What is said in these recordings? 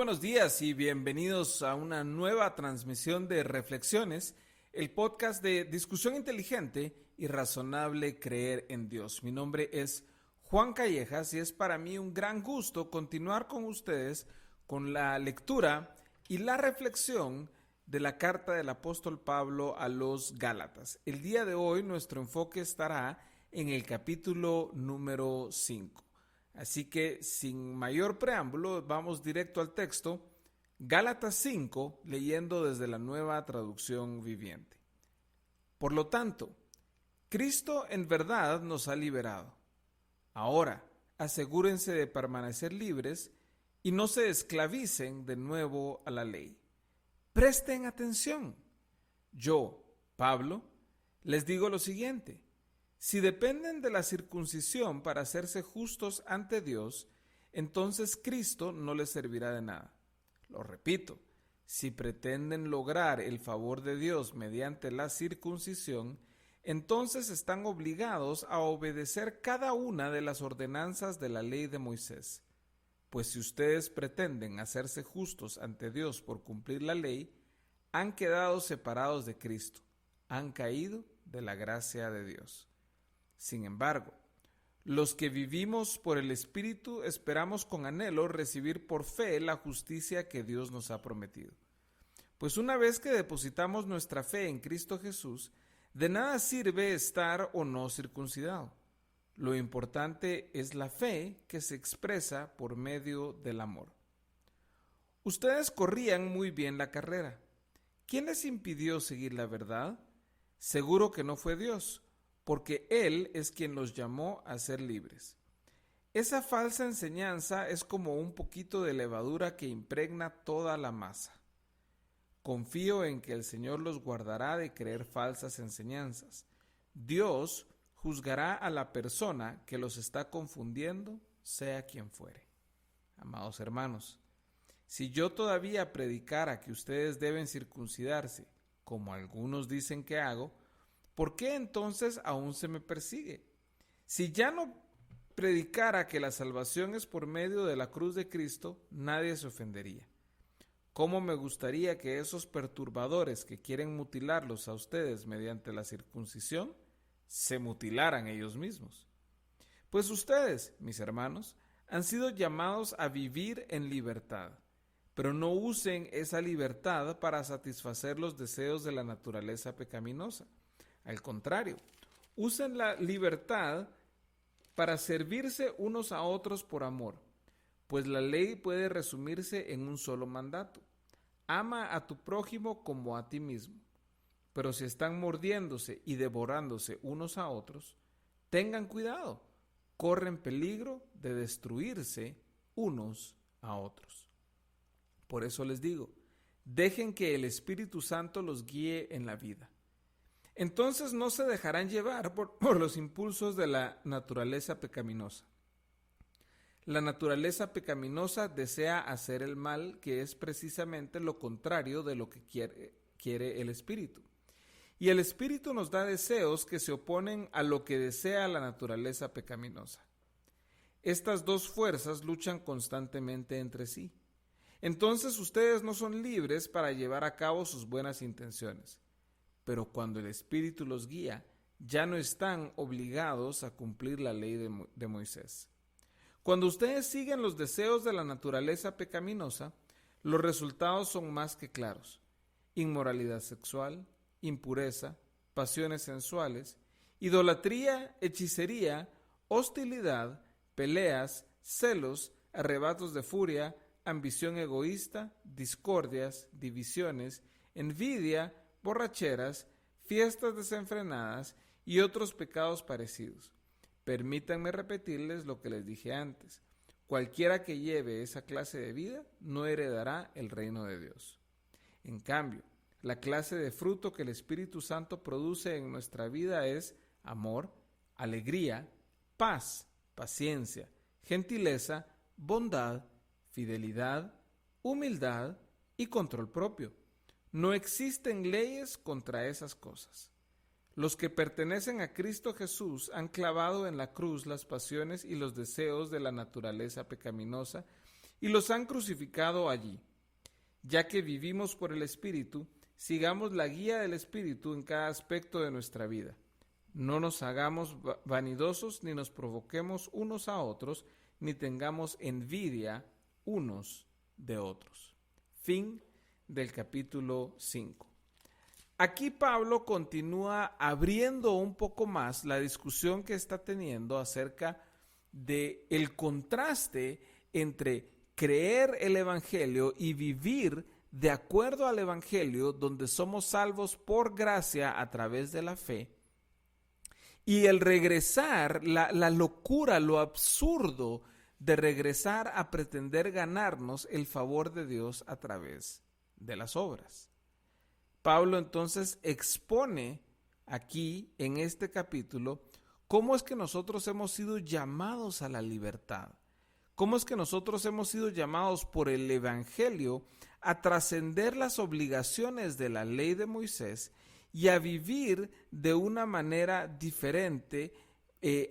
buenos días y bienvenidos a una nueva transmisión de Reflexiones, el podcast de discusión inteligente y razonable creer en Dios. Mi nombre es Juan Callejas y es para mí un gran gusto continuar con ustedes con la lectura y la reflexión de la carta del apóstol Pablo a los Gálatas. El día de hoy nuestro enfoque estará en el capítulo número 5. Así que sin mayor preámbulo vamos directo al texto, Gálatas 5, leyendo desde la Nueva Traducción Viviente. Por lo tanto, Cristo en verdad nos ha liberado. Ahora, asegúrense de permanecer libres y no se esclavicen de nuevo a la ley. Presten atención. Yo, Pablo, les digo lo siguiente. Si dependen de la circuncisión para hacerse justos ante Dios, entonces Cristo no les servirá de nada. Lo repito, si pretenden lograr el favor de Dios mediante la circuncisión, entonces están obligados a obedecer cada una de las ordenanzas de la ley de Moisés. Pues si ustedes pretenden hacerse justos ante Dios por cumplir la ley, han quedado separados de Cristo, han caído de la gracia de Dios. Sin embargo, los que vivimos por el Espíritu esperamos con anhelo recibir por fe la justicia que Dios nos ha prometido. Pues una vez que depositamos nuestra fe en Cristo Jesús, de nada sirve estar o no circuncidado. Lo importante es la fe que se expresa por medio del amor. Ustedes corrían muy bien la carrera. ¿Quién les impidió seguir la verdad? Seguro que no fue Dios, porque Él es quien los llamó a ser libres. Esa falsa enseñanza es como un poquito de levadura que impregna toda la masa. Confío en que el Señor los guardará de creer falsas enseñanzas. Dios juzgará a la persona que los está confundiendo, sea quien fuere. Amados hermanos, si yo todavía predicara que ustedes deben circuncidarse, como algunos dicen que hago, ¿por qué entonces aún se me persigue? Si ya no predicara que la salvación es por medio de la cruz de Cristo, nadie se ofendería. ¿Cómo me gustaría que esos perturbadores que quieren mutilarlos a ustedes mediante la circuncisión, se mutilaran ellos mismos? Pues ustedes, mis hermanos, han sido llamados a vivir en libertad, pero no usen esa libertad para satisfacer los deseos de la naturaleza pecaminosa. Al contrario, usen la libertad para servirse unos a otros por amor, pues la ley puede resumirse en un solo mandato. Ama a tu prójimo como a ti mismo. Pero si están mordiéndose y devorándose unos a otros, tengan cuidado, corren peligro de destruirse unos a otros. Por eso les digo, dejen que el Espíritu Santo los guíe en la vida. Entonces no se dejarán llevar por los impulsos de la naturaleza pecaminosa. La naturaleza pecaminosa desea hacer el mal, que es precisamente lo contrario de lo que quiere el Espíritu. Y el Espíritu nos da deseos que se oponen a lo que desea la naturaleza pecaminosa. Estas dos fuerzas luchan constantemente entre sí. Entonces ustedes no son libres para llevar a cabo sus buenas intenciones. Pero cuando el Espíritu los guía, ya no están obligados a cumplir la ley de Moisés. Cuando ustedes siguen los deseos de la naturaleza pecaminosa, los resultados son más que claros. Inmoralidad sexual, impureza, pasiones sensuales, idolatría, hechicería, hostilidad, peleas, celos, arrebatos de furia, ambición egoísta, discordias, divisiones, envidia, borracheras, fiestas desenfrenadas y otros pecados parecidos. Permítanme repetirles lo que les dije antes. Cualquiera que lleve esa clase de vida no heredará el reino de Dios. En cambio, la clase de fruto que el Espíritu Santo produce en nuestra vida es amor, alegría, paz, paciencia, gentileza, bondad, fidelidad, humildad y control propio. No existen leyes contra esas cosas. Los que pertenecen a Cristo Jesús han clavado en la cruz las pasiones y los deseos de la naturaleza pecaminosa y los han crucificado allí. Ya que vivimos por el Espíritu, sigamos la guía del Espíritu en cada aspecto de nuestra vida. No nos hagamos vanidosos, ni nos provoquemos unos a otros, ni tengamos envidia unos de otros. Fin del capítulo 5. Aquí Pablo continúa abriendo un poco más la discusión que está teniendo acerca de el contraste entre creer el Evangelio y vivir de acuerdo al Evangelio, donde somos salvos por gracia a través de la fe, y el regresar, la locura, lo absurdo de regresar a pretender ganarnos el favor de Dios a través de las obras. Pablo entonces expone aquí en este capítulo cómo es que nosotros hemos sido llamados a la libertad, cómo es que nosotros hemos sido llamados por el Evangelio a trascender las obligaciones de la ley de Moisés y a vivir de una manera diferente,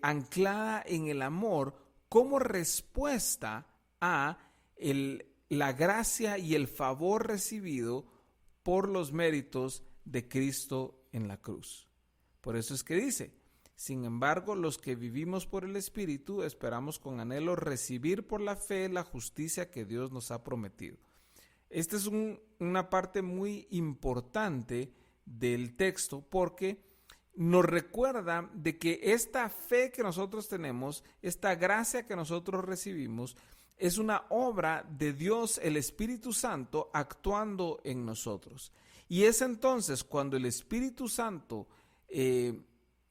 anclada en el amor, como respuesta a la gracia y el favor recibido por los méritos de Cristo en la cruz. Por eso es que dice: sin embargo, los que vivimos por el Espíritu esperamos con anhelo recibir por la fe la justicia que Dios nos ha prometido. Esta es una parte muy importante del texto, porque nos recuerda de que esta fe que nosotros tenemos, esta gracia que nosotros recibimos, es una obra de Dios, el Espíritu Santo, actuando en nosotros. Y es entonces cuando el Espíritu Santo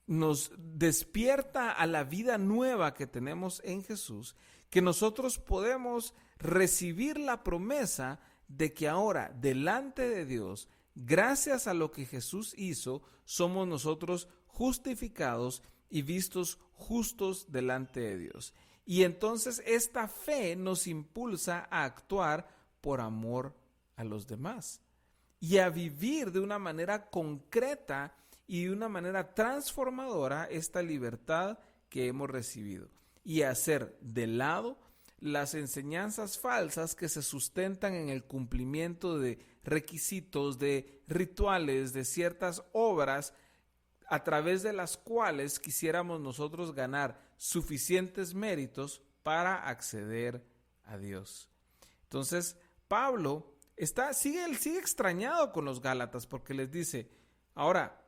nos despierta a la vida nueva que tenemos en Jesús, que nosotros podemos recibir la promesa de que ahora, delante de Dios, gracias a lo que Jesús hizo, somos nosotros justificados y vistos justos delante de Dios. Y entonces esta fe nos impulsa a actuar por amor a los demás y a vivir de una manera concreta y de una manera transformadora esta libertad que hemos recibido, y a hacer de lado las enseñanzas falsas que se sustentan en el cumplimiento de requisitos, de rituales, de ciertas obras a través de las cuales quisiéramos nosotros ganar suficientes méritos para acceder a Dios. Entonces, Pablo sigue extrañado con los Gálatas, porque les dice, ahora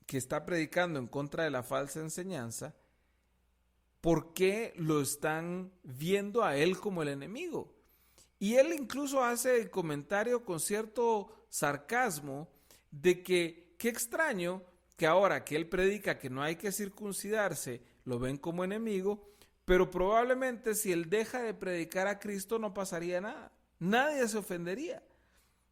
que está predicando en contra de la falsa enseñanza, ¿por qué lo están viendo a él como el enemigo? Y él incluso hace el comentario con cierto sarcasmo de que qué extraño que ahora que él predica que no hay que circuncidarse, lo ven como enemigo, pero probablemente si él deja de predicar a Cristo no pasaría nada. Nadie se ofendería.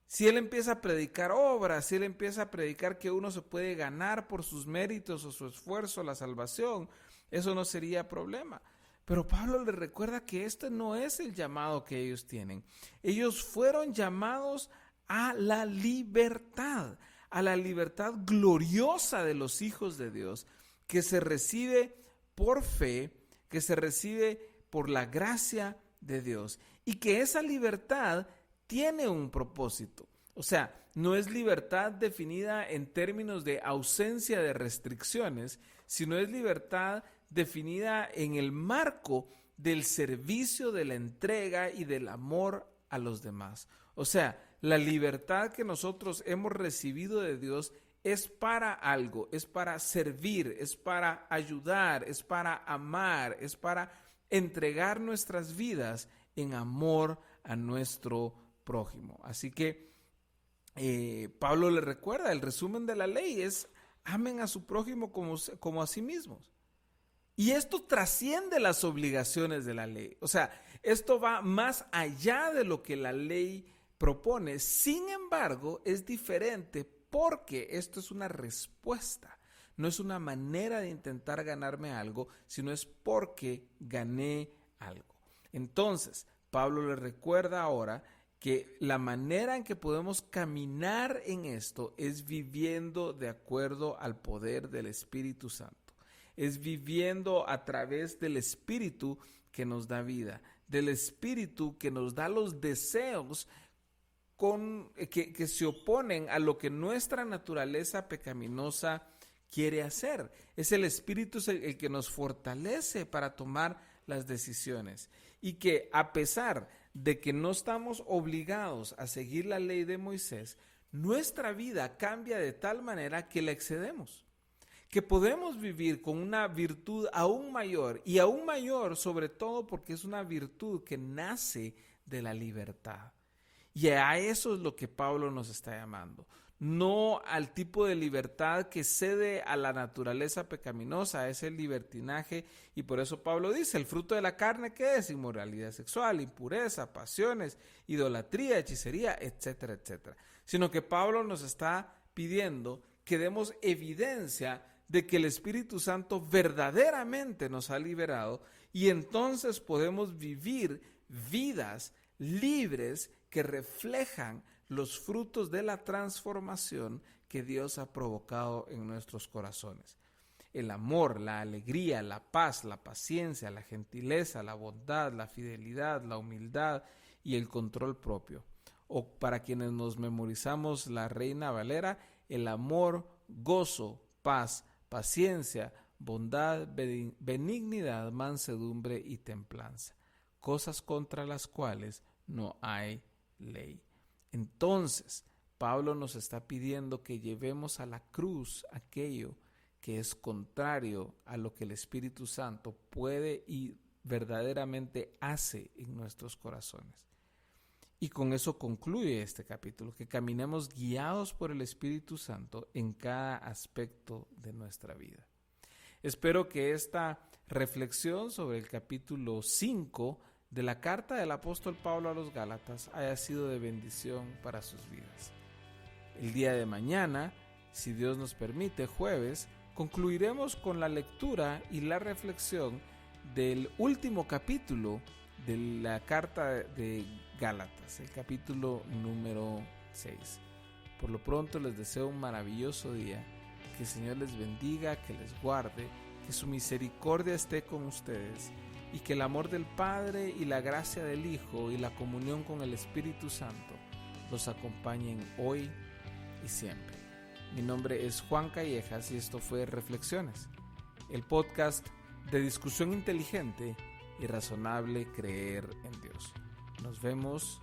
Si él empieza a predicar obras, si él empieza a predicar que uno se puede ganar por sus méritos o su esfuerzo la salvación, eso no sería problema. Pero Pablo le recuerda que este no es el llamado que ellos tienen. Ellos fueron llamados a la libertad gloriosa de los hijos de Dios, que se recibe por fe, que se recibe por la gracia de Dios, y que esa libertad tiene un propósito. O sea, no es libertad definida en términos de ausencia de restricciones, sino es libertad definida en el marco del servicio, de la entrega y del amor a los demás. O sea, la libertad que nosotros hemos recibido de Dios es para algo, es para servir, es para ayudar, es para amar, es para entregar nuestras vidas en amor a nuestro prójimo. Así que Pablo le recuerda, el resumen de la ley es: amen a su prójimo como a sí mismos. Y esto trasciende las obligaciones de la ley. O sea, esto va más allá de lo que la ley propone. Sin embargo, es diferente porque esto es una respuesta. No es una manera de intentar ganarme algo, sino es porque gané algo. Entonces, Pablo le recuerda ahora que la manera en que podemos caminar en esto es viviendo de acuerdo al poder del Espíritu Santo. Es viviendo a través del Espíritu que nos da vida, del Espíritu que nos da los deseos que se oponen a lo que nuestra naturaleza pecaminosa quiere hacer. Es el Espíritu el que nos fortalece para tomar las decisiones, y que a pesar de que no estamos obligados a seguir la ley de Moisés, nuestra vida cambia de tal manera que la excedemos, que podemos vivir con una virtud aún mayor, y aún mayor sobre todo porque es una virtud que nace de la libertad. Y a eso es lo que Pablo nos está llamando. No al tipo de libertad que cede a la naturaleza pecaminosa, a ese libertinaje. Y por eso Pablo dice, el fruto de la carne, ¿qué es? Inmoralidad sexual, impureza, pasiones, idolatría, hechicería, etcétera, etcétera. Sino que Pablo nos está pidiendo que demos evidencia de que el Espíritu Santo verdaderamente nos ha liberado, y entonces podemos vivir vidas libres que reflejan los frutos de la transformación que Dios ha provocado en nuestros corazones. El amor, la alegría, la paz, la paciencia, la gentileza, la bondad, la fidelidad, la humildad y el control propio. O para quienes nos memorizamos la Reina Valera, el amor, gozo, paz, paciencia, bondad, benignidad, mansedumbre y templanza. Cosas contra las cuales no hay ley. Entonces, Pablo nos está pidiendo que llevemos a la cruz aquello que es contrario a lo que el Espíritu Santo puede y verdaderamente hace en nuestros corazones. Y con eso concluye este capítulo, que caminemos guiados por el Espíritu Santo en cada aspecto de nuestra vida. Espero que esta reflexión sobre el capítulo 5 de la carta del apóstol Pablo a los Gálatas haya sido de bendición para sus vidas. El día de mañana, si Dios nos permite, jueves, concluiremos con la lectura y la reflexión del último capítulo de la carta de Gálatas, el capítulo número 6. Por lo pronto les deseo un maravilloso día, que el Señor les bendiga, que les guarde, que su misericordia esté con ustedes, y que el amor del Padre y la gracia del Hijo y la comunión con el Espíritu Santo los acompañen hoy y siempre. Mi nombre es Juan Callejas y esto fue Reflexiones, el podcast de discusión inteligente y razonable creer en Dios. Nos vemos